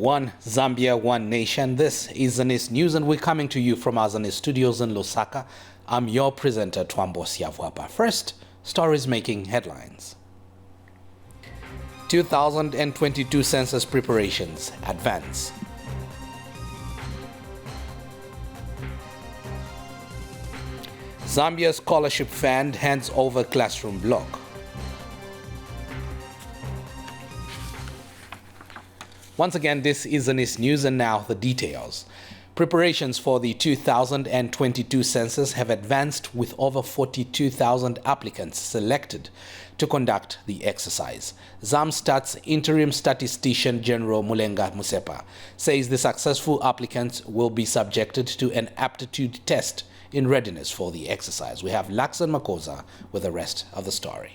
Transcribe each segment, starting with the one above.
One Zambia, one nation. This is ZANIS News, and we're coming to you from our ZANIS studios in Lusaka. I'm your presenter, Twambo Siavwapa. First, stories making headlines. 2022 census preparations advance. Zambia Scholarship Fund hands over classroom block. Once again, this is ZANIS News, and now the details. Preparations for the 2022 census have advanced, with over 42,000 applicants selected to conduct the exercise. ZAMSTAT's interim statistician General Mulenga Musepa says the successful applicants will be subjected to an aptitude test in readiness for the exercise. We have Laksan Makosa with the rest of the story.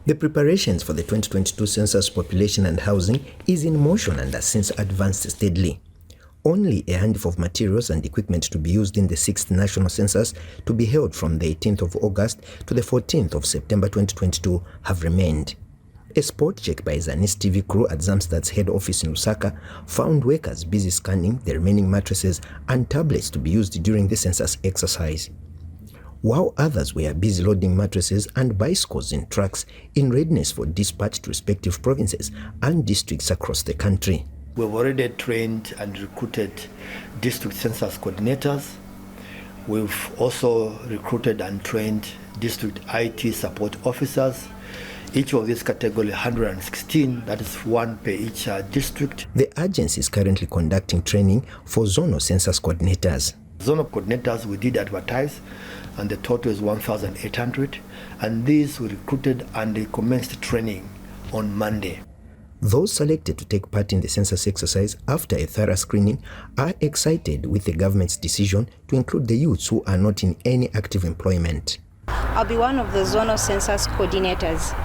The preparations for the 2022 census population and housing is in motion and has since advanced steadily. Only a handful of materials and equipment to be used in the 6th national census, to be held from the 18th of August to the 14th of September 2022, have remained. A spot check by ZANIS TV crew at ZAMSTAT's head office in Lusaka found workers busy scanning the remaining mattresses and tablets to be used during the census exercise, while others were busy loading mattresses and bicycles in trucks in readiness for dispatch to respective provinces and districts across the country. We've already trained and recruited district census coordinators. We've also recruited and trained district IT support officers. Each of these category 116, that is one per each district. The agency is currently conducting training for zonal census coordinators. Zonal coordinators we did advertise, and the total is 1,800, and these we recruited and they commenced training on Monday. Those selected to take part in the census exercise after a thorough screening are excited with the government's decision to include the youths who are not in any active employment. I'll be one of the zonal census coordinators.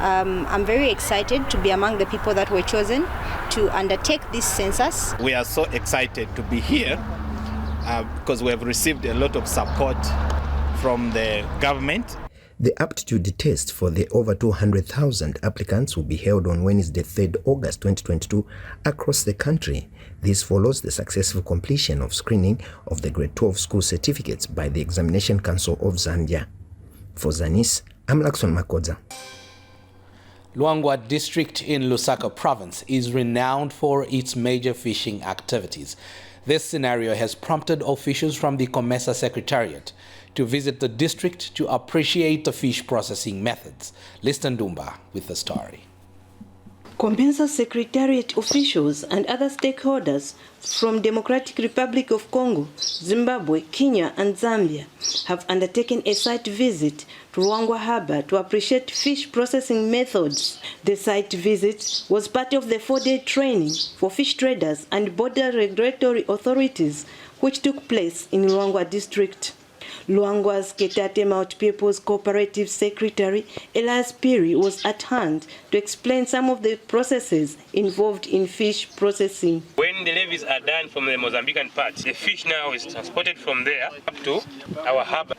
I'm very excited to be among the people that were chosen to undertake this census. We are so excited to be here because we have received a lot of support from the government. The aptitude test for the over 200,000 applicants will be held on Wednesday, 3rd August 2022 across the country. This follows the successful completion of screening of the grade 12 school certificates by the Examination Council of Zambia. For ZANIS, I'm Laksan Makosa. Luangwa district in Lusaka province is renowned for its major fishing activities. This scenario has prompted officials from the COMESA Secretariat to visit the district to appreciate the fish processing methods. Liston Dumba with the story. COMESA Secretariat officials and other stakeholders from Democratic Republic of Congo, Zimbabwe, Kenya and Zambia have undertaken a site visit to Luangwa Harbour to appreciate fish processing methods. The site visit was part of the 4-day training for fish traders and border regulatory authorities which took place in Luangwa district. Luangwa's Ketate Mount People's Cooperative Secretary Elias Piri was at hand to explain some of the processes involved in fish processing. When the levies are done from the Mozambican part, the fish now is transported from there up to our harbour.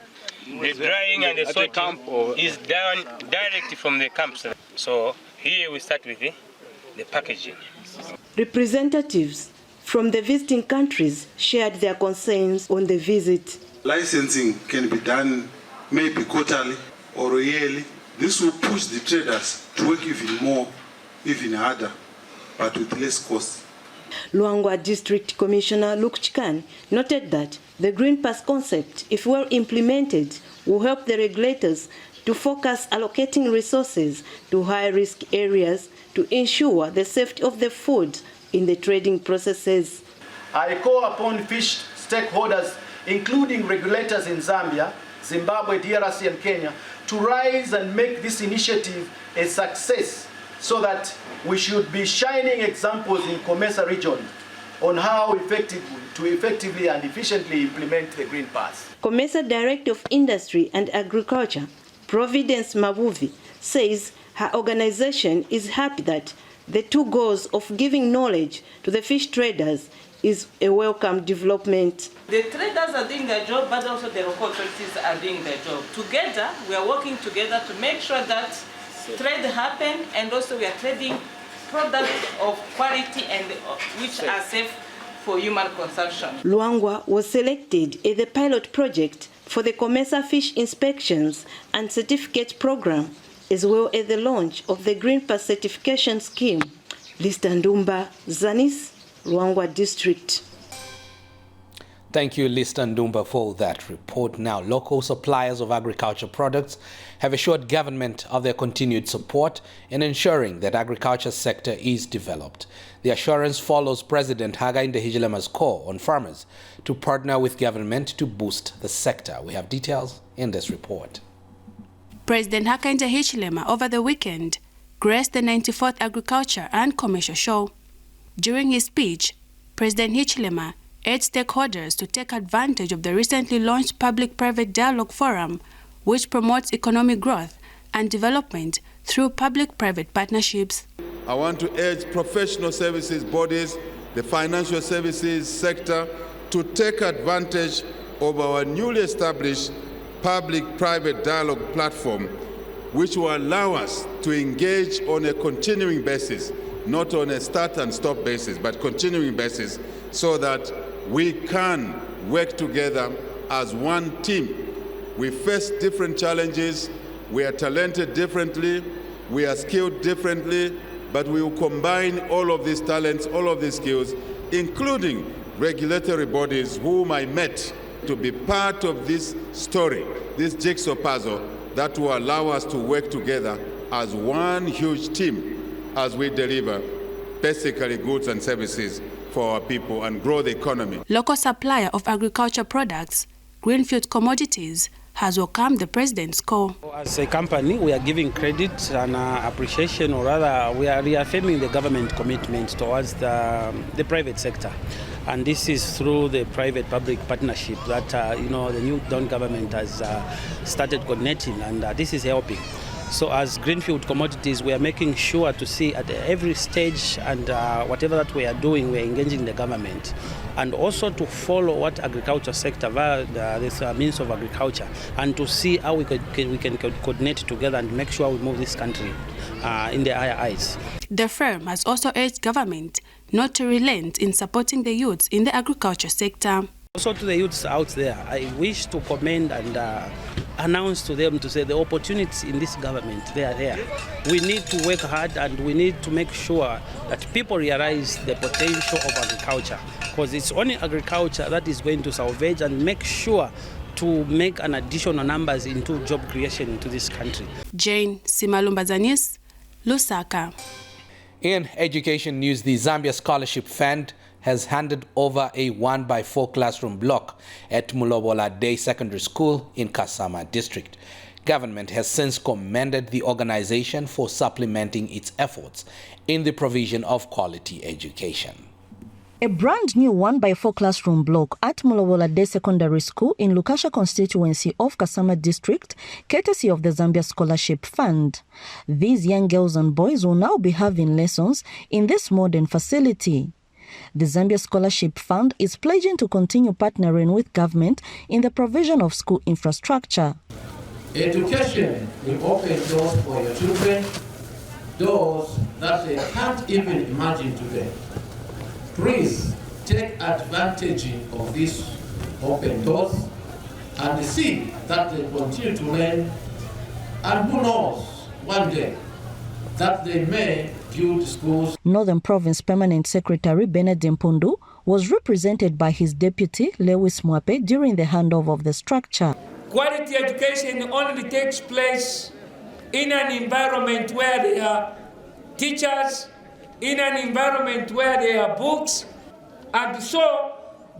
The drying and the sorting is done directly from the camps. So here we start with the packaging. Representatives from the visiting countries shared their concerns on the visit. Licensing can be done maybe quarterly or yearly. This will push the traders to work even more, even harder, but with less cost. Luangwa District Commissioner Luke Chikan noted that the Green Pass concept, if well implemented, will help the regulators to focus allocating resources to high-risk areas to ensure the safety of the food in the trading processes. I call upon fish stakeholders, including regulators in Zambia, Zimbabwe, DRC and Kenya, to rise and make this initiative a success so that we should be shining examples in COMESA region on how effectively and efficiently implement the Green Pass. COMESA Director of Industry and Agriculture, Providence Mabuvi, says her organization is happy that the two goals of giving knowledge to the fish traders is a welcome development. The traders are doing their job, but also the local authorities are doing their job. Together, we are working together to make sure that trade happens, and also we are trading products of quality and which are safe for human consumption. Luangwa was selected as the pilot project for the COMESA fish inspections and certificate program, as well as the launch of the Green Pass certification scheme. Lista Ndumba, ZANIS, Luangwa District. Thank you, Lista Ndumba, for that report. Now, local suppliers of agriculture products have assured government of their continued support in ensuring that agriculture sector is developed. The assurance follows President Hakainde Hichilema's call on farmers to partner with government to boost the sector. We have details in this report. President Hakainde Hichilema over the weekend graced the 94th Agriculture and Commercial Show. During his speech, President Hichilema urged stakeholders to take advantage of the recently launched Public-Private Dialogue Forum, which promotes economic growth and development through public-private partnerships. I want to urge professional services bodies, the financial services sector, to take advantage of our newly established Public-Private Dialogue platform, which will allow us to engage on a continuing basis, not on a start and stop basis, but continuing basis, so that we can work together as one team. We face different challenges, we are talented differently, we are skilled differently, but we will combine all of these talents, all of these skills, including regulatory bodies whom I met, to be part of this story, this jigsaw puzzle that will allow us to work together as one huge team as we deliver basically goods and services for our people and grow the economy. Local supplier of agriculture products, Greenfield Commodities, has welcomed the President's call. As a company, we are giving credit and appreciation, or rather, we are reaffirming the government commitment towards the private sector. And this is through the private-public partnership that the new Dawn government has started coordinating, and this is helping. So as Greenfield Commodities, we are making sure to see at every stage and whatever that we are doing, we are engaging the government. And also to follow what agriculture sector via this means of agriculture, and to see how we can coordinate together and make sure we move this country in the higher heights. The firm has also urged government not to relent in supporting the youths in the agriculture sector. Also to the youths out there, I wish to commend and announce to them to say the opportunities in this government, they are there. We need to work hard and we need to make sure that people realize the potential of agriculture, because it's only agriculture that is going to salvage and make sure to make an additional numbers into job creation into this country. Jane Simalumba, ZANIS, Lusaka. In education news, the Zambia Scholarship Fund has handed over a 1x4 classroom block at Mulobola Day Secondary School in Kasama District. Government has since commended the organization for supplementing its efforts in the provision of quality education. A brand new 1x4 classroom block at Mulobola Day Secondary School in Lukasha constituency of Kasama District, courtesy of the Zambia Scholarship Fund. These young girls and boys will now be having lessons in this modern facility. The Zambia Scholarship Fund is pledging to continue partnering with government in the provision of school infrastructure. Education will open doors for your children, doors that they can't even imagine today. Please take advantage of these open doors and see that they continue to learn, and who knows, one day, that they may build schools. Northern Province Permanent Secretary Benedict Mpundu was represented by his deputy Lewis Mwape during the handover of the structure. Quality education only takes place in an environment where there are teachers, in an environment where there are books, and so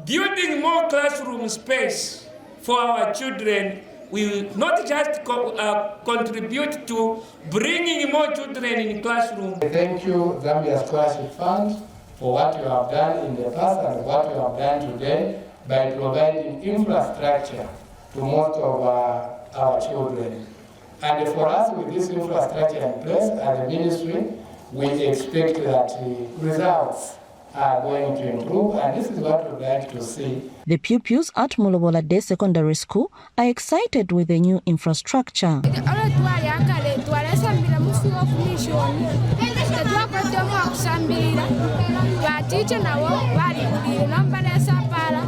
building more classroom space for our children will not just contribute to bringing more children in classroom. Thank you, Zambia Scholarship Fund, for what you have done in the past and what you have done today by providing infrastructure to most of our children. And for us, with this infrastructure in place as a ministry, we expect that the results are going to improve, and this is what we'd like to see. The pupils at Mulobola Day Secondary School are excited with the new infrastructure. ticha nabo balibulile nombalesa pala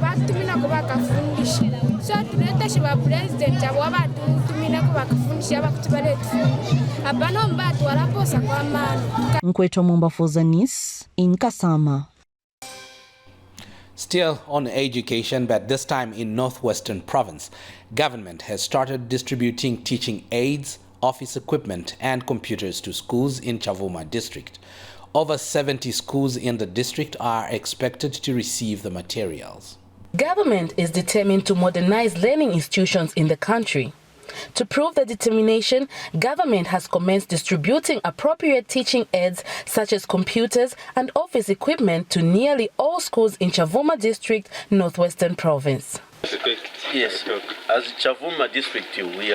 batuminako bakafundisha so tuneteshe bapresident abo batuminako bakafundisha bakuti baletufundisha abano mbatu walaposa kwa mano. Nkweto Mumba for ZANIS in Kasama. Still on education, but this time in Northwestern Province, government has started distributing teaching aids, office equipment and computers to schools in Chavuma district. Over 70 schools in the district are expected to receive the materials. Government is determined to modernize learning institutions in the country. To prove the determination, government has commenced distributing appropriate teaching aids such as computers and office equipment to nearly all schools in Chavuma district, Northwestern Province. Yes, as Chavuma district, we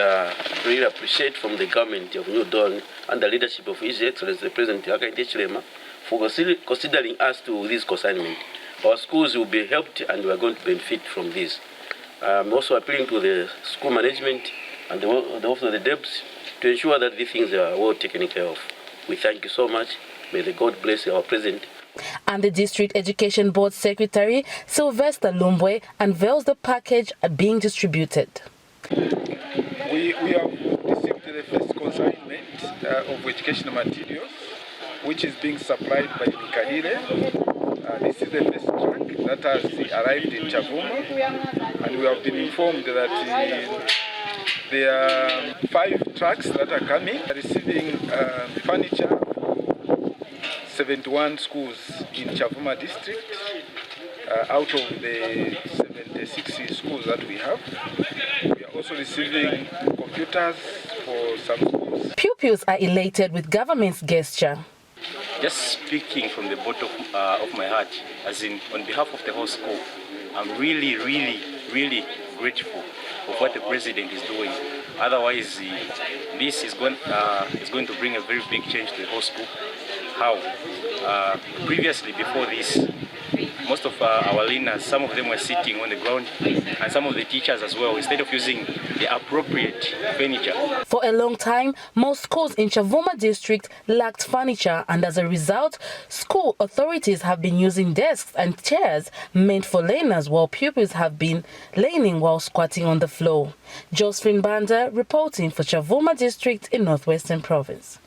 really appreciate from the government of New Dawn and the leadership of His Excellency President Hakainde Hichilema for considering us to this consignment. Our schools will be helped and we are going to benefit from this. I'm also appealing to the school management and the office of the debts to ensure that these things are well taken care of. We thank you so much. May the God bless our president. And the District Education Board Secretary, Sylvester Lumbwe, unveils the package being distributed. We have received the first consignment of educational materials, which is being supplied by Mikahire. This is the first truck that has arrived in Chavuma, and we have been informed that there are 5 trucks that are coming, receiving furniture for 71 schools in Chavuma district out of the 76 schools that we have. We are also receiving computers for some schools. Pupils are elated with government's gesture. Just speaking from the bottom of my heart, as in on behalf of the whole school, I'm really grateful of what the president is doing. Otherwise, this is going to bring a very big change to the whole school. How? Previously, before this, most of our learners, some of them were sitting on the ground, and some of the teachers as well, instead of using the appropriate furniture. For a long time, most schools in Chavuma district lacked furniture, and as a result, school authorities have been using desks and chairs meant for learners, while pupils have been leaning while squatting on the floor. Josephine Banda reporting for Chavuma district in Northwestern Province.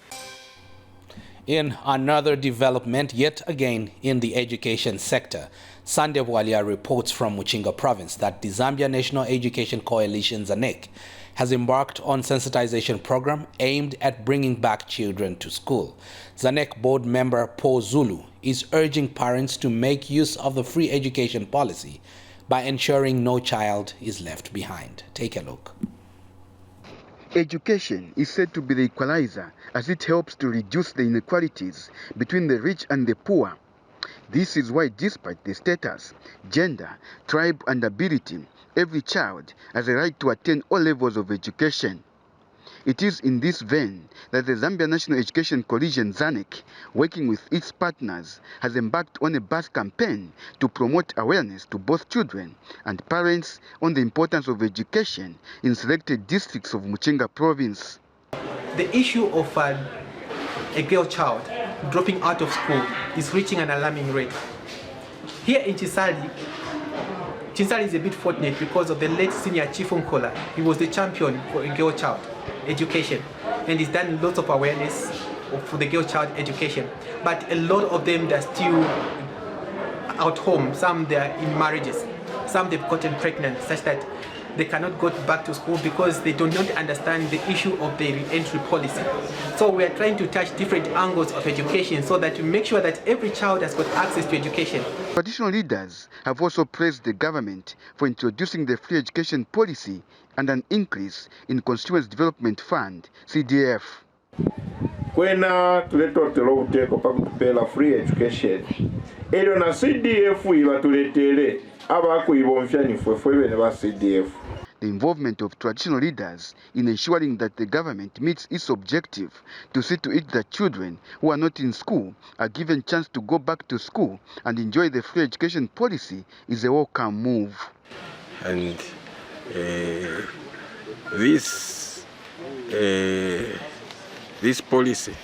In another development, yet again in the education sector, Sande Bwalia reports from Muchinga Province that the Zambia National Education Coalition ZANIS has embarked on sensitization program aimed at bringing back children to school. ZANIS board member Paul Zulu is urging parents to make use of the free education policy by ensuring no child is left behind. Take a look. Education is said to be the equalizer as it helps to reduce the inequalities between the rich and the poor. This is why, despite the status, gender, tribe and ability, every child has a right to attain all levels of education. It is in this vein that the Zambia National Education Coalition ZANIS, working with its partners, has embarked on a bus campaign to promote awareness to both children and parents on the importance of education in selected districts of Muchinga Province. The issue of a girl child dropping out of school is reaching an alarming rate. Here in Chisali is a bit fortunate because of the late senior Chief Nkola. He was the champion for a girl child education, and he's done lots of awareness for the girl child education. But a lot of them, they're still out home. Some they're in marriages, some they've gotten pregnant, such that they cannot go back to school because they do not understand the issue of the re-entry policy. So we are trying to touch different angles of education so that we make sure that every child has got access to education. Traditional leaders have also praised the government for introducing the free education policy and an increase in Constituency Development Fund, CDF. Kwena tuletotela obuteko pakutupela free education. Ero na CDF ibatuletele abakuibonfyanifwe bene ba CDF. The involvement of traditional leaders in ensuring that the government meets its objective to see to it that children who are not in school are given chance to go back to school and enjoy the free education policy is a welcome move. And this policy,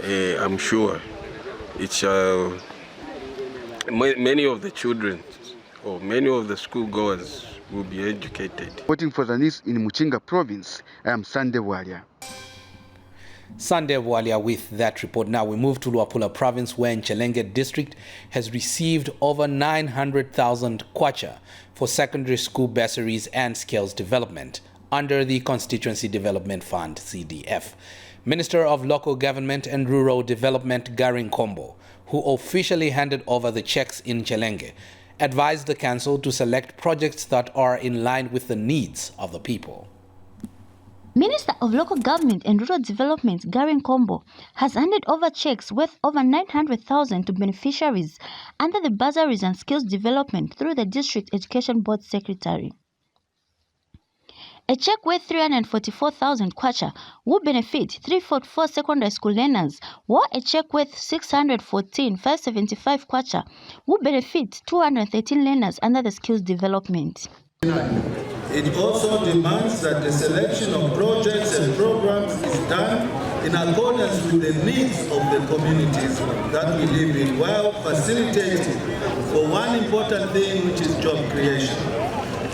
I'm sure it shall many of the children or many of the schoolgoers will be educated. Reporting for ZANIS in Muchinga province, I am Sunday Walia. Sunday Walia with that report. Now we move to Luapula province, where Nchelenge district has received over 900,000 kwacha for secondary school bursaries and skills development under the Constituency Development Fund, CDF. Minister of Local Government and Rural Development Garin Kombo, who officially handed over the checks in Nchelenge, advised the council to select projects that are in line with the needs of the people. Minister of Local Government and Rural Development Garin Kombo has handed over checks worth over 900,000 to beneficiaries under the bursaries and skills development through the District Education Board Secretary. A check worth 344,000 kwacha will benefit 344 secondary school learners, while a check worth 614,575 kwacha will benefit 213 learners under the skills development. It also demands that the selection of projects and programs is done in accordance with the needs of the communities that we live in, while facilitating for one important thing, which is job creation.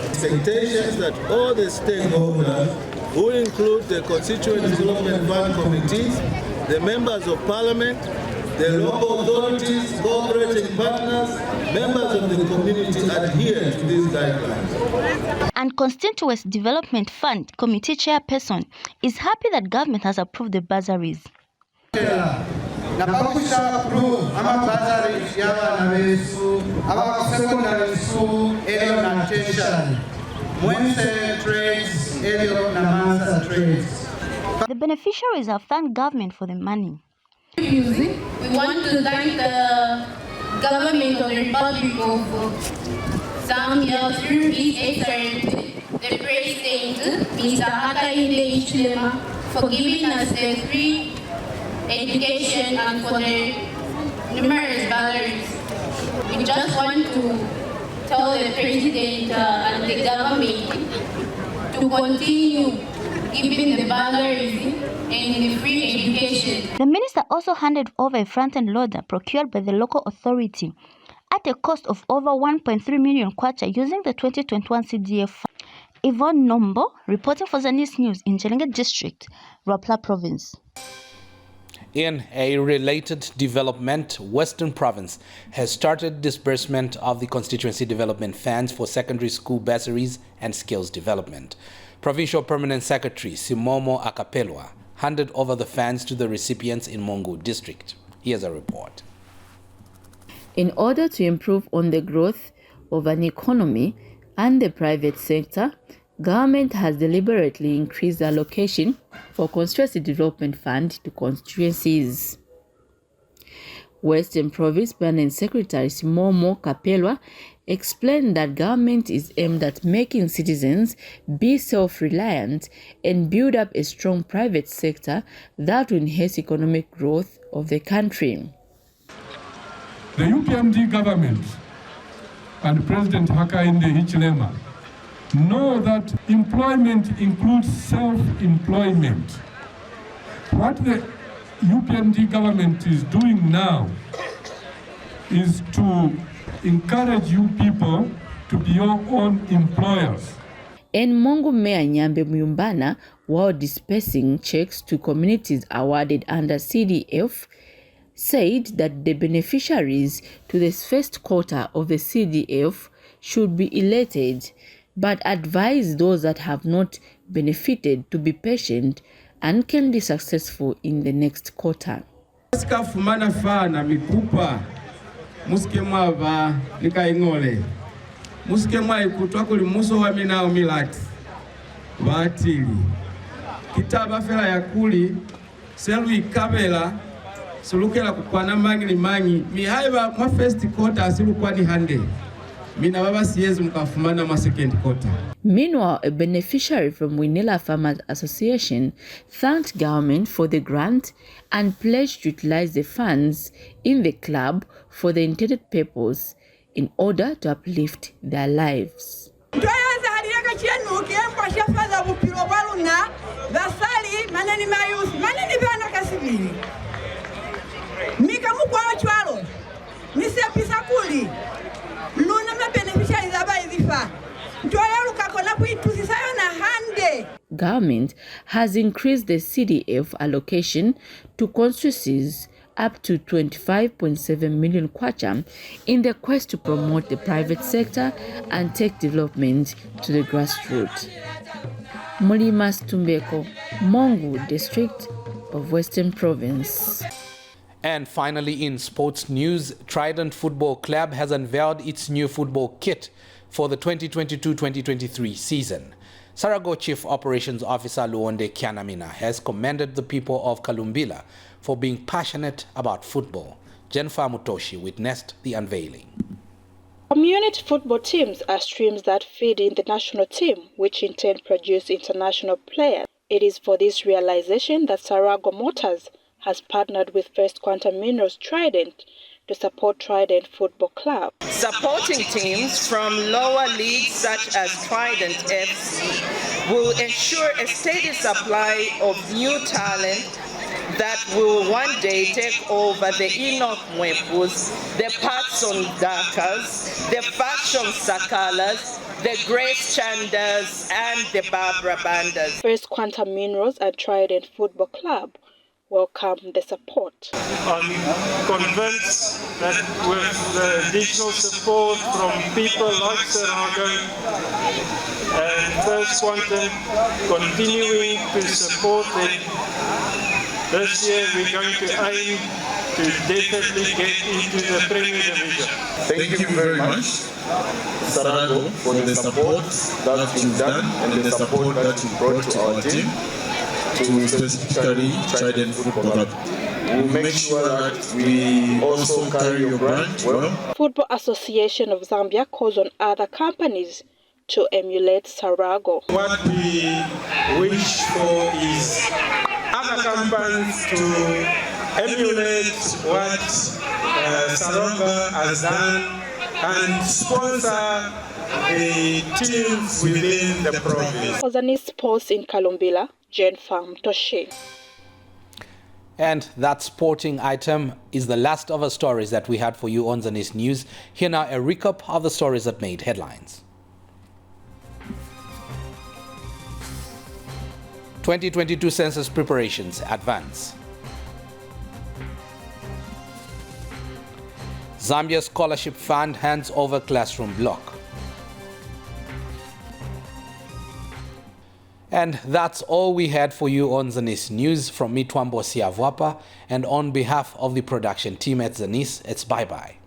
Expectations that all the stakeholders, who include the Constituent Development Fund committees, the members of parliament, the local authorities, cooperating partners, members of the community adhere to these guidelines. And Constituency Development Fund Committee Chairperson is happy that government has approved the bursaries. The beneficiaries have thanked government for the money. We want to thank the government of the Republic of Zambia through His Excellency, the President, Mr. Hakainde Hichilema, for giving us the free education and for the numerous bursaries. We just want to tell the President and the government to continue giving the bursaries and the free education. The minister also handed over a front-end loader procured by the local authority at a cost of over 1.3 million kwacha using the 2021 CDF fund. Yvonne Nombo, reporting for ZANIS News in Nchelenge District, Luapula Province. In a related development, Western Province has started disbursement of the Constituency Development Funds for secondary school bursaries and skills development. Provincial Permanent Secretary Simomo Akapelwa handed over the funds to the recipients in Mongu District. Here's a report. In order to improve on the growth of an economy and the private sector, government has deliberately increased the allocation for Constituency Development Fund to constituencies. Western Province Permanent Secretary Simomo Kapelwa explained that government is aimed at making citizens be self-reliant and build up a strong private sector that will enhance economic growth of the country. The UPMD government and President Hakainde Hichilema know that employment includes self-employment. What the UPMD government is doing now is to encourage you people to be your own employers. And Mongu Mayor Nyambe Muyumbana, while dispersing checks to communities awarded under CDF, said that the beneficiaries to the first quarter of the CDF should be elated, but advised those that have not benefited to be patient and can be successful in the next quarter. Muske mwava nikaingole muske mwai kutwa kuli muso wa minao milati batili kitaba fela ya kuli selu ikabela sulukela kukwana mangi ni mangi mihaiba mwa first quarter asilukwa ni hande mina baba siyezi mkafumana mwa second quarter. Meanwhile, a beneficiary from Winela Farmers Association thanked government for the grant and pledged to utilize the funds in the club for the intended purpose in order to uplift their lives. Mika mukwa chwalo. Nisepisa kuli luna ma beneficiaries abayizifa ntwalaluka kona kuitusisayo na hande. Government has increased the CDF allocation to constituencies up to 25.7 million kwacha in the quest to promote the private sector and take development to the grassroots. Mulima Stumbeko, Mongu District of Western Province. And finally, in sports news, Trident Football Club has unveiled its new football kit for the 2022-2023 season. Sarago Chief Operations Officer Luonde Kianamina has commended the people of Kalumbila for being passionate about football. Jennifer Mutoshi witnessed the unveiling. Community football teams are streams that feed in the national team, which in turn produce international players. It is for this realization that Sarago Motors has partnered with First Quantum Minerals Trident to support Trident Football Club. Supporting teams from lower leagues such as Trident FC will ensure a steady supply of new talent that will one day take over the Enoch Mwepus, the Patson Dakas, the Fashion Sakalas, the Grace Chandas, and the Barbara Bandas. First Quantum Minerals and Trident Football Club welcome the support. I'm convinced that with the additional support from people like Sarago and First Quantum continuing to support them, this year we're going to aim to definitely get into the Premier Division. Thank you very much, Sarago, for the support that's been done and the support that you brought to our team, to specifically Trident Football Club. We'll make sure that we also carry your brand well. Football Association of Zambia calls on other companies to emulate Sarago. What we wish for is other companies to emulate what Sarago has done and sponsor the teams within the province. For ZANIS Sports in Kalumbila, Jen Farm Toshe. And that sporting item is the last of our stories that we had for you on ZANIS News. Here now a recap of the stories that made headlines. 2022 census preparations advance. Zambia Scholarship Fund hands over classroom block. And that's all we had for you on ZANIS News. From me, Twambo Siavwapa, and on behalf of the production team at ZANIS, it's bye-bye.